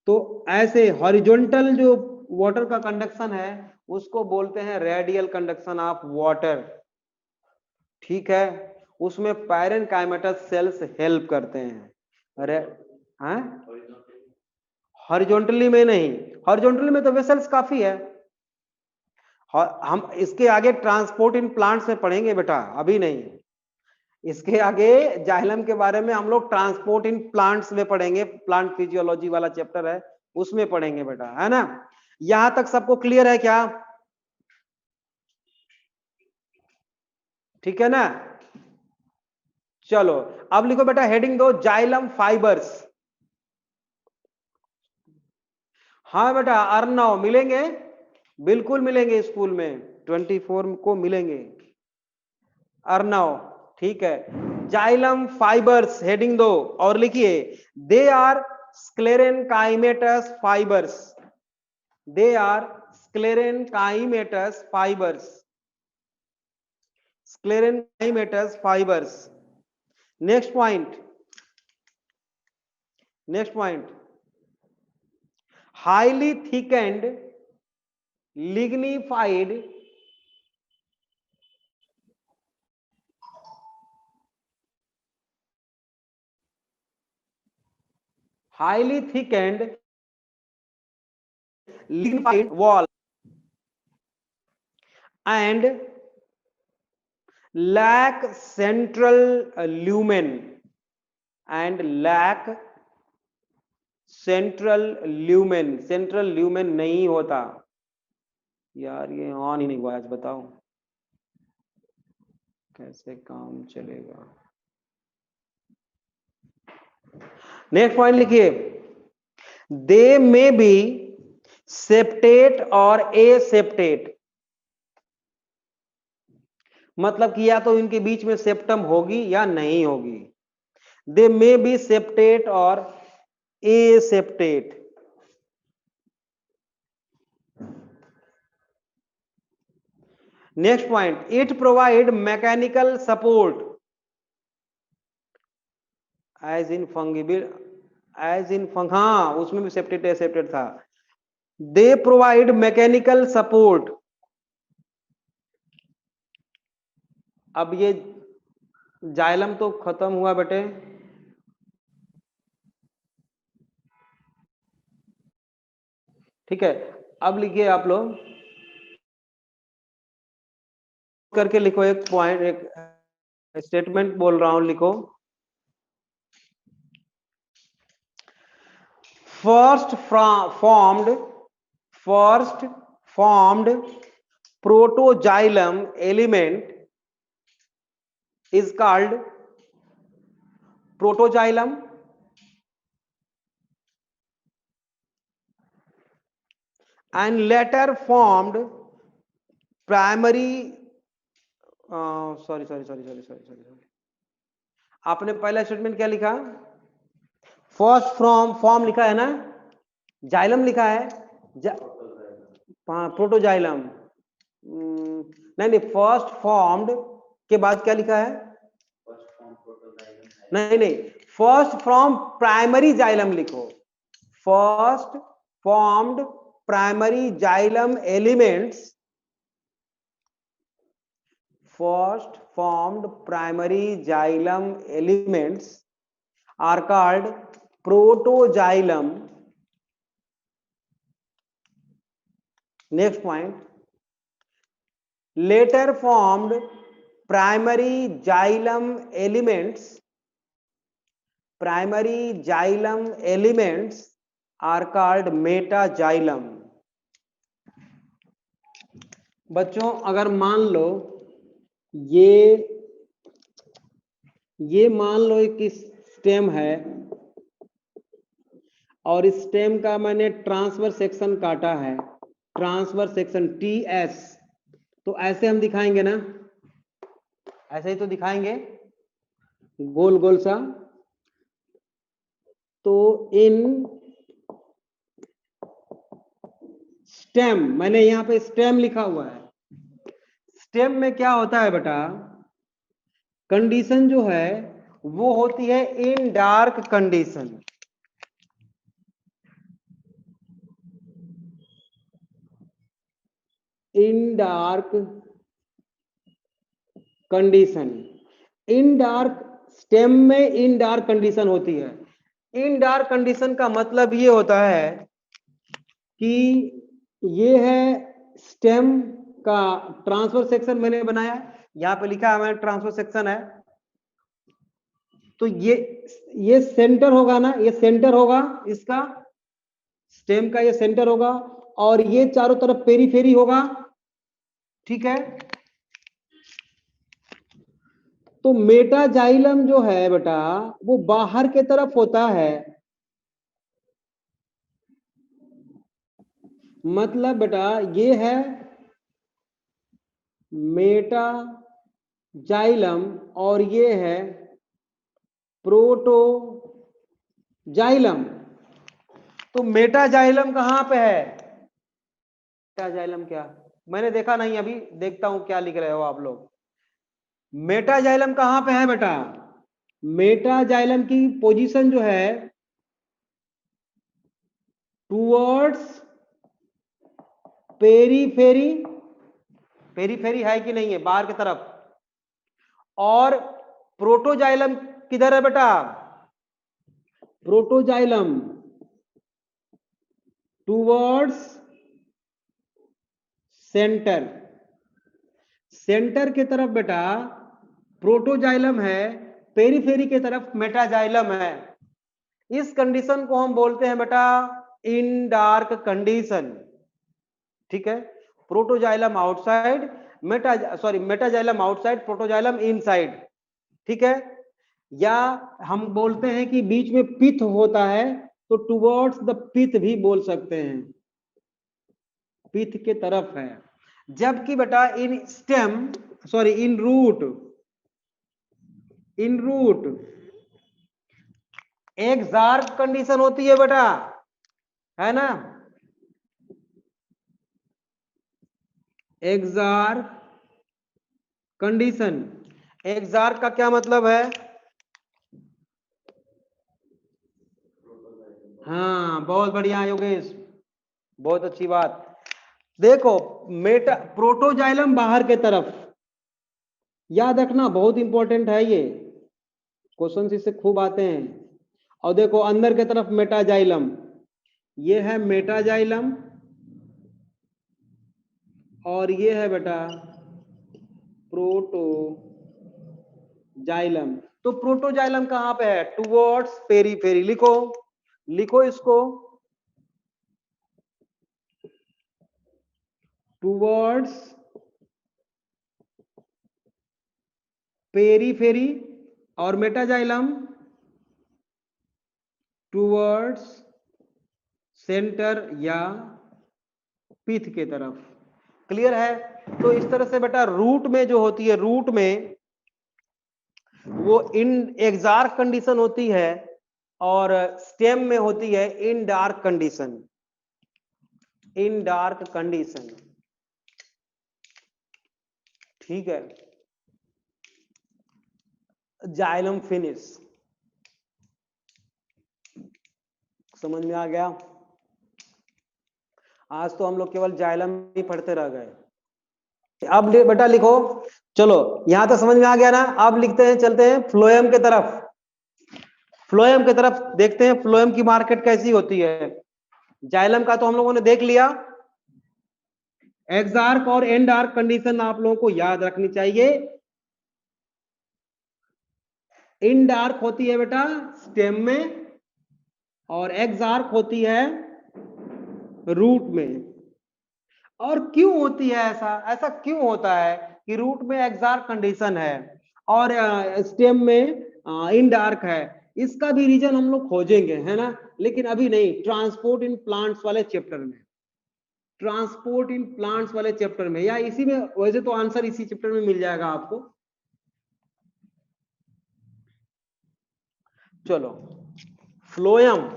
तो ऐसे हॉरिजॉन्टल जो वाटर का कंडक्शन है उसको बोलते हैं रेडियल कंडक्शन ऑफ वाटर, ठीक है। उसमें पैरेन्काइमेटा सेल्स हेल्प करते हैं। अरे हाँ, हॉरिजॉन्टली में नहीं, हॉरिजॉन्टली में तो वेसल्स काफी है। हम इसके आगे ट्रांसपोर्ट इन प्लांट्स में पढ़ेंगे बेटा, अभी नहीं। इसके आगे जाइलम के बारे में हम लोग ट्रांसपोर्ट इन प्लांट्स में पढ़ेंगे, प्लांट फिजियोलॉजी वाला चैप्टर है उसमें पढ़ेंगे बेटा, है ना। यहां तक सबको क्लियर है क्या? ठीक है ना। चलो अब लिखो बेटा हेडिंग दो, जाइलम फाइबर्स। हाँ बेटा अर्नव मिलेंगे, बिल्कुल मिलेंगे, स्कूल में 24 को मिलेंगे अर्नव, ठीक है। जाइलम फाइबर्स हेडिंग दो और लिखिए they are sclerenchymatous fibres, they are sclerenchymatous fibres, sclerenchymatous fibres. Next point, next point, highly thickened lignified highly thickened lignified wall and lack central lumen and lack central lumen, central lumen नहीं होता यार, ये on ही नहीं हुआ आज, बताओ कैसे काम चलेगा। नेक्स्ट पॉइंट लिखिए दे मे बी सेप्टेट और ए सेप्टेट, मतलब कि या तो इनके बीच में सेप्टम होगी या नहीं होगी। दे मे बी सेप्टेट और aseptate. Next point, it provide mechanical support as in फंगिबिल, एज इन फंग, हाँ उसमें भी सेप्टेट ए सेप्टेट था। They provide mechanical support. अब ये जाइलम तो खत्म हुआ बेटे, ठीक है। अब लिखिए आप लोग करके लिखो, एक पॉइंट, एक स्टेटमेंट बोल रहा हूं, लिखो first formed protoxylem element is called protoxylem and later formed primary sorry, आपने पहला स्टेटमेंट क्या लिखा? फर्स्ट फॉर्म लिखा है ना, जाइलम लिखा है, प्रोटोजाइलम नहीं, फर्स्ट फॉर्म्ड के बाद क्या लिखा है? नहीं, फर्स्ट फ्रॉम प्राइमरी जाइलम लिखो, first formed primary xylem elements, first formed primary xylem elements are called protoxylem. Next point, later formed primary xylem elements, primary xylem elements are called metaxylem. बच्चों अगर मान लो ये मान लो एक स्टेम है और इस स्टेम का मैंने ट्रांसवर्स सेक्शन काटा है, ट्रांसवर्स सेक्शन TS, तो ऐसे हम दिखाएंगे ना, ऐसे ही तो दिखाएंगे गोल गोल सा। तो इन स्टेम, मैंने यहां पे स्टेम लिखा हुआ है, स्टेम में क्या होता है बेटा, कंडीशन जो है वो होती है इन डार्क कंडीशन। इन डार्क कंडीशन, इन डार्क स्टेम में इन डार्क कंडीशन होती है। इन डार्क कंडीशन का मतलब ये होता है कि ये है स्टेम का ट्रांसफर सेक्शन मैंने बनाया, यहां पे लिखा है मैंने ट्रांसफर सेक्शन है, तो ये सेंटर होगा ना, ये सेंटर होगा इसका, स्टेम का ये सेंटर होगा, और ये चारों तरफ पेरीफेरी होगा, ठीक है। तो मेटाजाइलम जो है बेटा वो बाहर के तरफ होता है, मतलब बेटा ये है मेटाजाइलम और ये है प्रोटोजाइलम। तो मेटाजाइलम कहां पे है, मेटाजाइलम क्या, मैंने देखा नहीं अभी, देखता हूं क्या लिख रहे हो आप लोग। मेटाजाइलम कहां पे है बेटा, मेटाजाइलम की पोजीशन जो है टूवर्ड्स पेरीफेरी, पेरीफेरी है कि नहीं है बाहर की तरफ, और प्रोटोजाइलम किधर है बेटा, प्रोटोजाइलम टूवर्ड्स सेंटर, सेंटर की तरफ बेटा प्रोटोजाइलम है, पेरीफेरी की तरफ मेटाजाइलम है। इस कंडीशन को हम बोलते हैं बेटा इन डार्क कंडीशन, ठीक है। Protoxylem outside, metaxylem outside, protoxylem inside, ठीक है। या हम बोलते हैं कि बीच में पिथ होता है तो टुवर्ड्स द पिथ भी बोल सकते हैं, पिथ के तरफ है। जबकि बेटा इन स्टेम, इन रूट, इन रूट एक्सार्क कंडीशन होती है बेटा, है ना, एक्सार्क कंडीशन। एक्सार्क का क्या मतलब है, हाँ बहुत बढ़िया योगेश, बहुत अच्छी बात। देखो प्रोटोजाइलम बाहर के तरफ, याद रखना बहुत इंपॉर्टेंट है ये, क्वेश्चन इससे खूब आते हैं। और देखो अंदर के तरफ मेटाजाइलम, ये है मेटाजाइलम और ये है बेटा प्रोटोजाइलम। तो प्रोटोजाइलम कहां पे है, टुवर्ड्स पेरीफेरी, लिखो लिखो इसको, टुवर्ड्स पेरीफेरी, और मेटाजाइलम टुवर्ड्स सेंटर या पीठ के तरफ। क्लियर है। तो इस तरह से बेटा रूट में जो होती है, रूट में वो इन एक्सार्क कंडीशन होती है और स्टेम में होती है इन डार्क कंडीशन, इन डार्क कंडीशन, ठीक है। जाइलम फिनिश, समझ में आ गया। आज तो हम लोग केवल जाइलम ही पढ़ते रह गए। अब बेटा लिखो, चलो यहां तो समझ में आ गया ना। अब लिखते हैं, चलते हैं फ्लोएम के तरफ, फ्लोएम की तरफ देखते हैं फ्लोएम की मार्केट कैसी होती है। जाइलम का तो हम लोगों ने देख लिया, एक्सार्क और एंड आर्क कंडीशन आप लोगों को याद रखनी चाहिए। इन डार्क होती है बेटा स्टेम में और एक्सार्क होती है रूट में। और क्यों होती है ऐसा, ऐसा क्यों होता है कि रूट में एग्जैक्ट कंडीशन है और स्टेम में इन डार्क है, इसका भी रीजन हम लोग खोजेंगे, है ना, लेकिन अभी नहीं, ट्रांसपोर्ट इन प्लांट्स वाले चैप्टर में, ट्रांसपोर्ट इन प्लांट्स वाले चैप्टर में, या इसी में, वैसे तो आंसर इसी चैप्टर में मिल जाएगा आपको। चलो, फ्लोएम,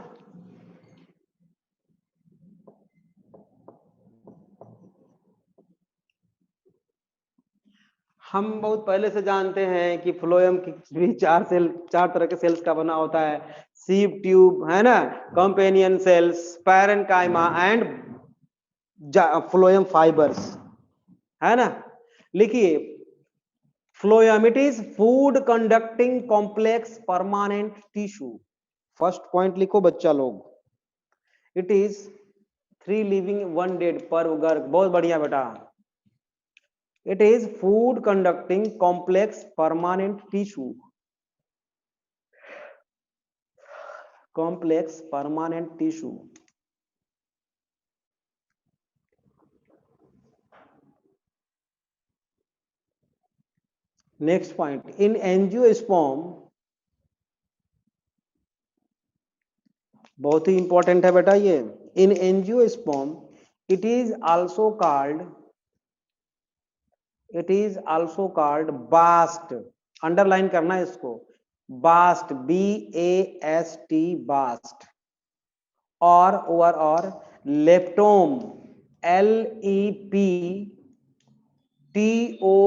हम बहुत पहले से जानते हैं कि फ्लोएम की भी चार तरह के सेल्स का बना होता है, सीव ट्यूब, है ना, companion cells, parenchyma and phloem fibres, है ना। लिखिए, phloem it is food conducting complex permanent tissue. First point लिखो बच्चा लोग, इट इज 3 लिविंग 1 डेड पर गर्ग, बहुत बढ़िया बेटा। It is food conducting complex permanent tissue, complex permanent tissue. Next point, in angiosperm, बहुत ही इंपॉर्टेंट है बेटा ये, इन angiosperm it is also called bast, underline करना है इसको, बास्ट, BAST, बास्ट, और लेप्टोम,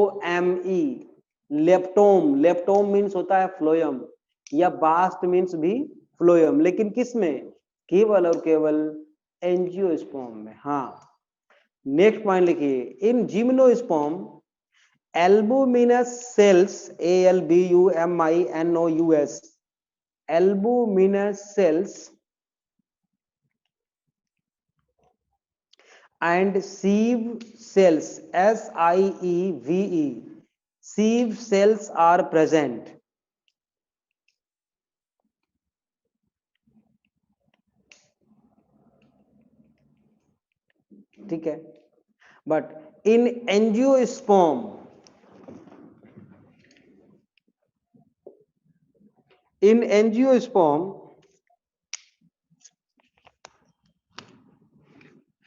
LEPTOME, लेप्टोम, लेप्टोम मीन्स होता है फ्लोएम, या बास्ट मीन्स भी फ्लोएम, लेकिन किस में, केवल और केवल एंजियोस्पर्म में। हाँ, नेक्स्ट पॉइंट लिखिए, in gymnosperm albuminous cells, ALBUMINOUS, albuminous cells and sieve cells, SIEVE, sieve cells are present. ठीक है, but in angiosperm,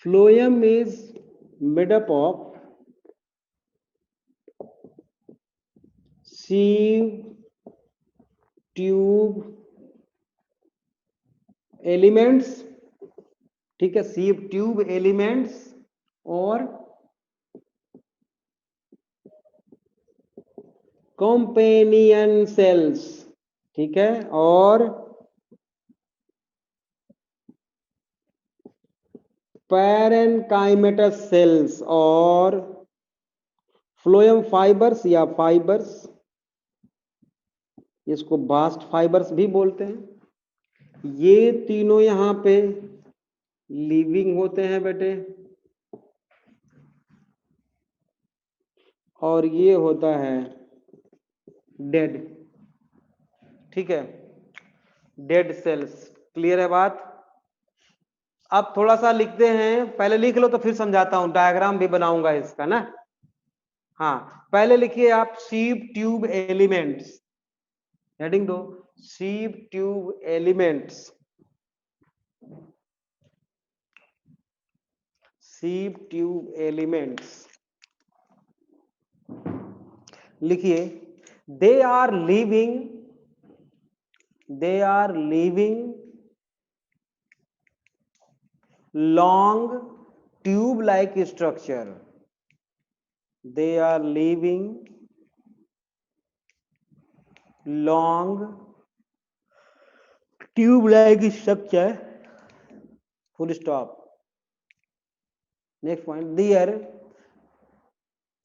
phloem is made up of sieve tube elements, ठीक है, सीव ट्यूब एलिमेंट्स और companion cells, ठीक है, और parenchymatous sales और phloem fibres या फाइबर्स, इसको बास्ट फाइबर्स भी बोलते हैं। ये तीनों यहां पे लिविंग होते हैं बेटे, और ये होता है डेड, ठीक है, डेड सेल्स। क्लियर है बात? अब थोड़ा सा लिखते हैं, पहले लिख लो तो फिर समझाता हूं, डायग्राम भी बनाऊंगा इसका ना। हाँ, पहले लिखिए आप सीव ट्यूब एलिमेंट्स, हेडिंग दो, sieve tube elements, sieve tube elements लिखिए, they are living long tube like structure, they are living long tube like structure, full stop. Next point, their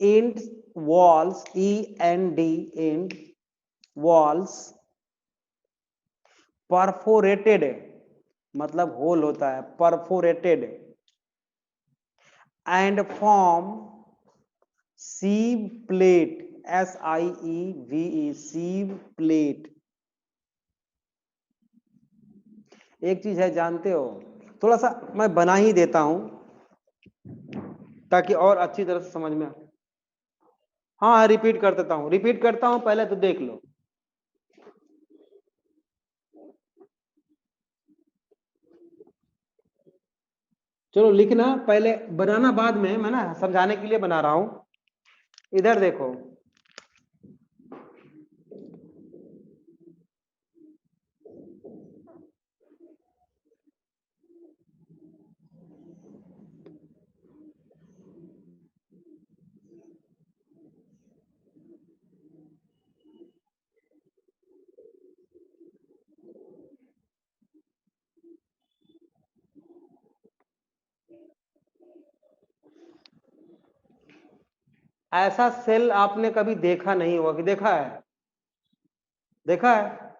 end walls, END, end walls, perforated, मतलब whole होता है, perforated, and form sieve plate, SIEVE, sieve plate। एक चीज है जानते हो, थोड़ा सा मैं बना ही देता हूं, ताकि और अच्छी तरह से समझ में आए। हाँ, रिपीट कर देता हूं, रिपीट करता हूं, पहले तो देख लो। चलो लिखना, पहले बनाना बाद में, मैं ना समझाने के लिए बना रहा हूं। इधर देखो, ऐसा सेल आपने कभी देखा नहीं होगा कि देखा है? देखा है?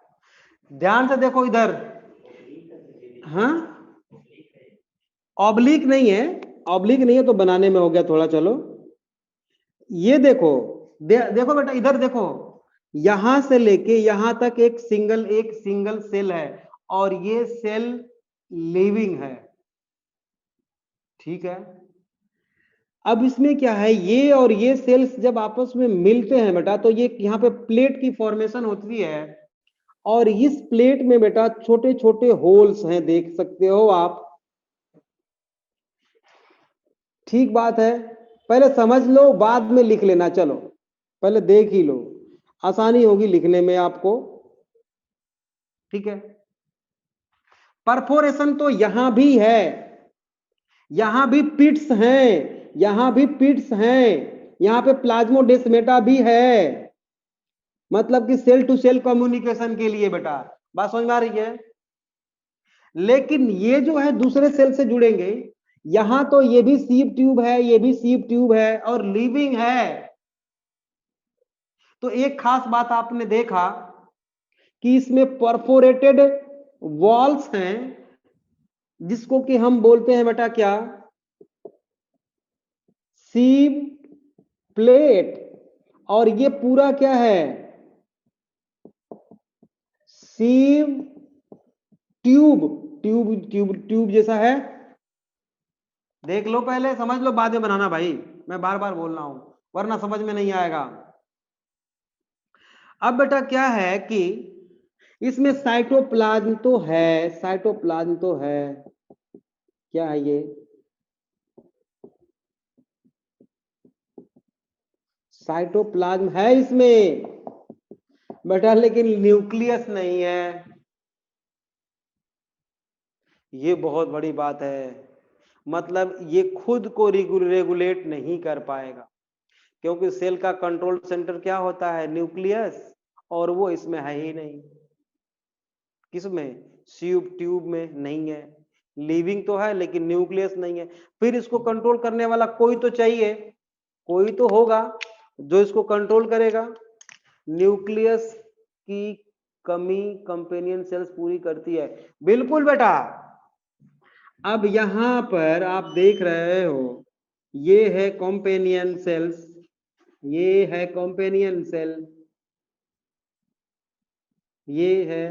ध्यान से देखो इधर। हाँ, ऑब्लिक नहीं है, ऑब्लिक नहीं है तो बनाने में हो गया थोड़ा। चलो ये देखो, देखो बेटा इधर देखो, यहां से लेके यहां तक एक सिंगल सेल है, और ये सेल लिविंग है, ठीक है। अब इसमें क्या है, ये और ये सेल्स जब आपस में मिलते हैं बेटा, तो ये यहाँ पे प्लेट की फॉर्मेशन होती है, और इस प्लेट में बेटा छोटे छोटे होल्स हैं, देख सकते हो आप। ठीक बात है, पहले समझ लो बाद में लिख लेना। चलो पहले देख ही लो, आसानी होगी लिखने में आपको, ठीक है। परफोरेशन तो यहां भी है, यहां भी पिट्स हैं, यहां भी पिट्स हैं, यहां पे प्लाज्मोडेस्मेटा भी है, मतलब कि सेल टू सेल कम्युनिकेशन के लिए बेटा। बात समझ में आ रही है? लेकिन ये जो है दूसरे सेल से जुड़ेंगे, यहां तो ये भी सीव ट्यूब है, ये भी सीव ट्यूब है, और लिविंग है। तो एक खास बात आपने देखा कि इसमें परफोरेटेड वॉल्स हैं, जिसको कि हम बोलते हैं बेटा क्या, सीव प्लेट। और ये पूरा क्या है, sieve tube, tube tube tube जैसा है। देख लो पहले, समझ लो, बाद में बनाना भाई, मैं बार बार बोल रहा हूं वरना समझ में नहीं आएगा। अब बेटा क्या है कि इसमें साइटोप्लाज्म तो है, साइटोप्लाज्म तो है, क्या है ये, साइटोप्लाज्म है इसमें बेटा, लेकिन न्यूक्लियस नहीं है। ये बहुत बड़ी बात है, मतलब ये खुद को रेगुलेट नहीं कर पाएगा, क्योंकि सेल का कंट्रोल सेंटर क्या होता है, न्यूक्लियस, और वो इसमें है ही नहीं। किसमें? ट्यूब ट्यूब में नहीं है। लिविंग तो है लेकिन न्यूक्लियस नहीं है। फिर इसको कंट्रोल करने वाला कोई तो चाहिए, कोई तो होगा जो इसको कंट्रोल करेगा। न्यूक्लियस की कमी कंपेनियन सेल्स पूरी करती है। बिल्कुल बेटा। अब यहां पर आप देख रहे हो, ये है कंपेनियन सेल्स, ये है कंपेनियन सेल, ये है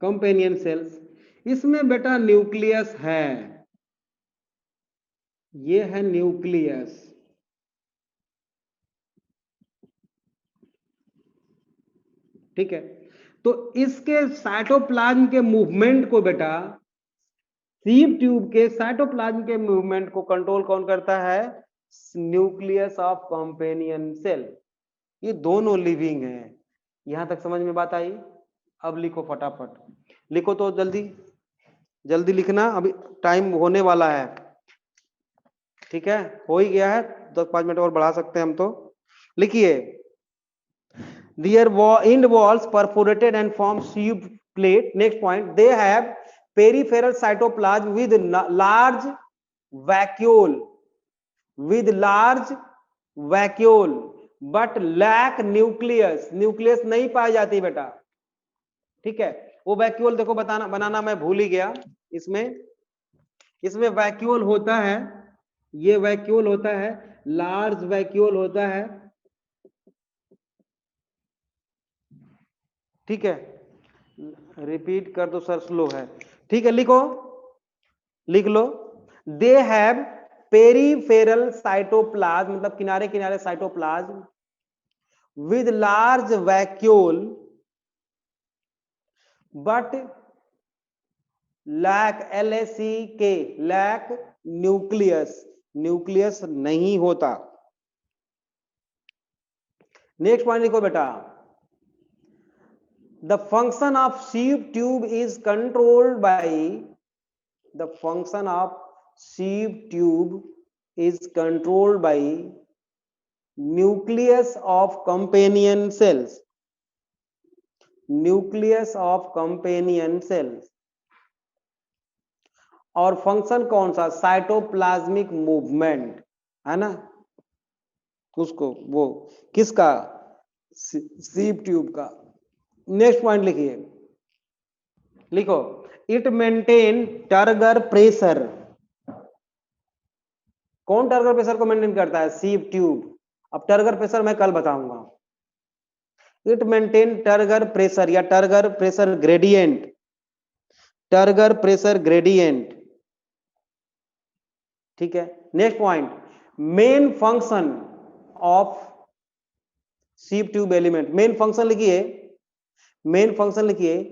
कंपेनियन सेल्स। इसमें बेटा न्यूक्लियस है, ये है न्यूक्लियस, ठीक है। तो इसके साइटोप्लाज्म के मूवमेंट को बेटा, सीव ट्यूब के साइटोप्लाज्म के मूवमेंट को कंट्रोल कौन करता है, न्यूक्लियस ऑफ कंपेनियन सेल। ये दोनों लिविंग है। यहां तक समझ में बात आई? अब लिखो फटाफट, लिखो तो जल्दी जल्दी लिखना, अभी टाइम होने वाला है, ठीक है, हो ही गया है, 10-5 मिनट और बढ़ा सकते हैं हम तो। लिखिए, their end walls perforated and form sieve plate. Next point, they have peripheral cytoplasm with large vacuole, but lack nucleus. nucleus नहीं पाई जाती बेटा, ठीक है। वो वैक्यूल देखो बनाना मैं भूल ही गया। इसमें वैक्यूल होता है, ये वैक्यूल होता है, लार्ज वैक्यूल होता है, ठीक है। रिपीट कर दो सर, स्लो है। ठीक है, लिखो, लिख लो। दे हैव पेरीफेरल साइटोप्लाज्म, मतलब किनारे किनारे cytoplasm, with large vacuole but lack, LACK, lack nucleus, nucleus नहीं होता। नेक्स्ट पॉइंट लिखो बेटा, the function of sieve tube is controlled by, the function of sieve tube is controlled by nucleus of companion cells, nucleus of companion cells। और function कौन सा, cytoplasmic movement है ना, उसको वो किसका, सीव ट्यूब का। नेक्स्ट पॉइंट लिखिए, लिखो, इट मेंटेन टर्गर प्रेशर। कौन टर्गर प्रेशर को मेंटेन करता है, सीव ट्यूब। अब टर्गर प्रेशर मैं कल बताऊंगा। इट मेंटेन टर्गर प्रेशर या turgor pressure gradient, turgor pressure gradient. ठीक है, next point, main function of sieve tube element. Main function लिखिए, मेन फंक्शन लिखिए,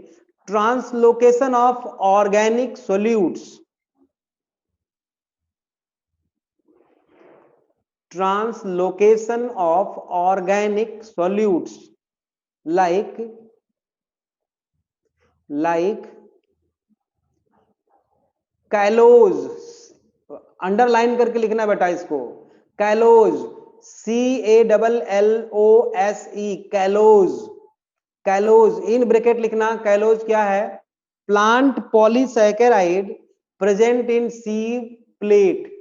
translocation of organic solutes, translocation of organic solutes like callose, underline करके लिखना बेटा इसको, callose, CALLOSE, callose, callose in bracket लिखना। Callose क्या है, plant polysaccharide present in sieve plate,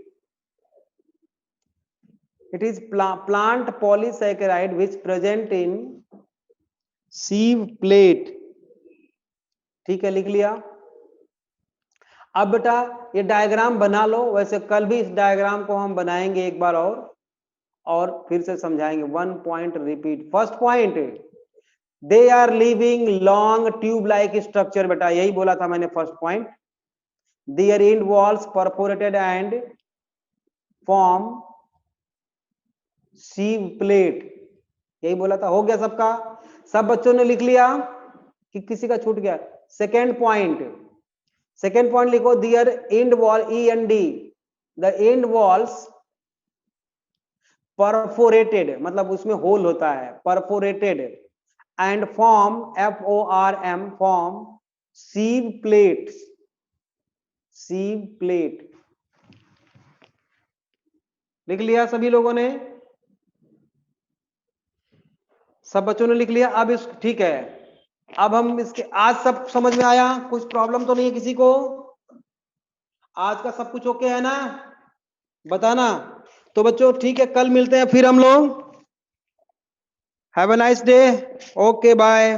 it is plant polysaccharide which present in sieve plate। ठीक है, लिख लिया। अब बेटा ये डायग्राम बना लो, वैसे कल भी इस डायग्राम को हम बनाएंगे एक बार और फिर से समझाएंगे। 1 point repeat. First point, they are living long tube like structure, बेटा यही बोला था मैंने first point. Their end walls perforated and form sieve plate, यही बोला था। हो गया सबका, सब बच्चों ने लिख लिया कि किसी का छूट गया। सेकेंड पॉइंट, सेकेंड पॉइंट लिखो, their end wall, END, the end walls perforated, मतलब उसमें होल होता है, perforated, and form, FORM, form sieve plate, sieve plate. लिख लिया सभी लोगों ने, सब बच्चों ने लिख लिया। अब इस, ठीक है, अब हम इसके, आज सब समझ में आया, कुछ प्रॉब्लम तो नहीं है किसी को, आज का सब कुछ ओके है ना, बताना। तो बच्चों ठीक है, कल मिलते हैं फिर हम लोग। Have a nice day, okay bye.